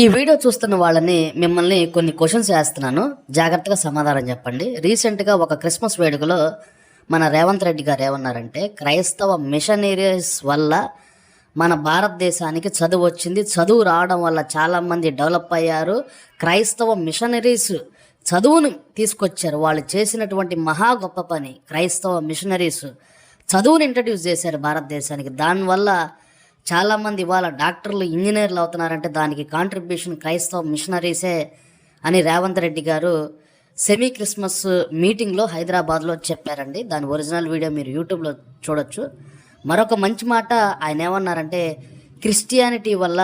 ఈ వీడియో చూస్తున్న వాళ్ళని మిమ్మల్ని కొన్ని క్వశ్చన్స్ వేస్తున్నాను, జాగ్రత్తగా సమాధానం చెప్పండి. రీసెంట్గా ఒక క్రిస్మస్ వేడుకలో మన రేవంత్ రెడ్డి గారు ఏమన్నారంటే, క్రైస్తవ మిషనరీస్ వల్ల మన భారతదేశానికి చదువు వచ్చింది, చదువు రావడం వల్ల చాలామంది డెవలప్ అయ్యారు. క్రైస్తవ మిషనరీస్ చదువును తీసుకొచ్చారు, వాళ్ళు చేసినటువంటి మహా గొప్ప పని. క్రైస్తవ మిషనరీస్ చదువుని ఇంట్రడ్యూస్ చేశారు భారతదేశానికి. దానివల్ల చాలామంది ఇవాళ డాక్టర్లు, ఇంజనీర్లు అవుతున్నారంటే దానికి కాంట్రిబ్యూషన్ క్రైస్తవ మిషనరీసే అని రేవంత్ రెడ్డి గారు సెమీ క్రిస్మస్ మీటింగ్లో హైదరాబాద్లో చెప్పారండి. దాని ఒరిజినల్ వీడియో మీరు యూట్యూబ్లో చూడొచ్చు. మరొక మంచి మాట ఆయన ఏమన్నారంటే, క్రిస్టియానిటీ వల్ల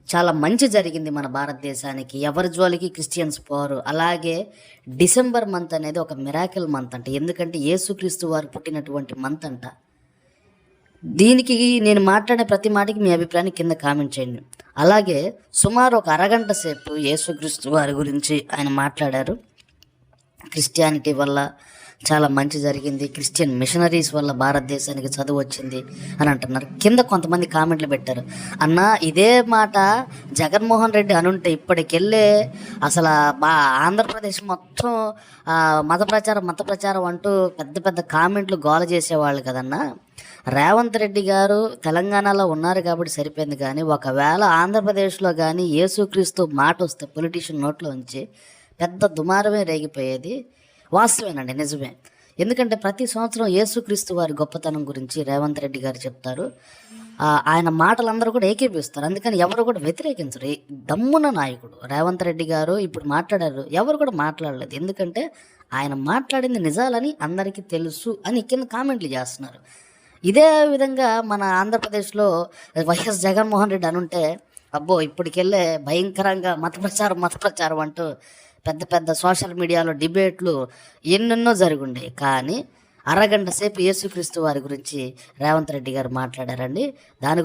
చాలా మంచి జరిగింది మన భారతదేశానికి, ఎవరి జోలికి క్రిస్టియన్స్ పోరు. అలాగే డిసెంబర్ మంత్ అనేది ఒక మిరాకిల్ మంత్ అంట, ఎందుకంటే యేసుక్రీస్తు వారు పుట్టినటువంటి మంత్ అంట. దీనికి నేను మాట్లాడే ప్రతి మాటకి మీ అభిప్రాయాన్ని కింద కామెంట్ చేయండి. అలాగే సుమారు ఒక అరగంట సేపు యేసుక్రీస్తు వారి గురించి ఆయన మాట్లాడారు. క్రిస్టియానిటీ వల్ల చాలా మంచి జరిగింది, క్రిస్టియన్ మిషనరీస్ వల్ల భారతదేశానికి చదువు వచ్చింది అని అంటున్నారు. కింద కొంతమంది కామెంట్లు పెట్టారు, అన్న ఇదే మాట జగన్మోహన్ రెడ్డి అనుంటే ఇప్పటికెళ్ళే అసలు ఆంధ్రప్రదేశ్ మొత్తం మత ప్రచారం అంటూ పెద్ద పెద్ద కామెంట్లు గోల చేసేవాళ్ళు కదన్నా. రేవంత్ రెడ్డి గారు తెలంగాణలో ఉన్నారు కాబట్టి సరిపోయింది, కానీ ఒకవేళ ఆంధ్రప్రదేశ్లో కానీ యేసుక్రీస్తు మాట వస్తే పొలిటీషియన్ నోట్లో ఉంచి పెద్ద దుమారమే రేగిపోయేది. వాస్తవేనండి, నిజమే. ఎందుకంటే ప్రతి సంవత్సరం యేసుక్రీస్తు వారి గొప్పతనం గురించి రేవంత్ రెడ్డి గారు చెప్తారు. ఆయన మాటలందరూ కూడా ఏకీపిస్తారు, అందుకని ఎవరు కూడా వ్యతిరేకించరు. దమ్మున నాయకుడు రేవంత్ రెడ్డి గారు ఇప్పుడు మాట్లాడారు, ఎవరు కూడా మాట్లాడలేదు. ఎందుకంటే ఆయన మాట్లాడింది నిజాలని అందరికీ తెలుసు అని కింద కామెంట్లు చేస్తున్నారు. ఇదే విధంగా మన ఆంధ్రప్రదేశ్లో వైఎస్ జగన్మోహన్ రెడ్డి అనుంటే అబ్బో ఇప్పటికెళ్ళే భయంకరంగా మత ప్రచారం అంటూ పెద్ద పెద్ద సోషల్ మీడియాలో డిబేట్లు ఎన్నెన్నో జరుగుండే. కానీ అరగంట సేపు యేసుక్రీస్తు వారి గురించి రేవంత్ రెడ్డి గారు మాట్లాడారండి. దాని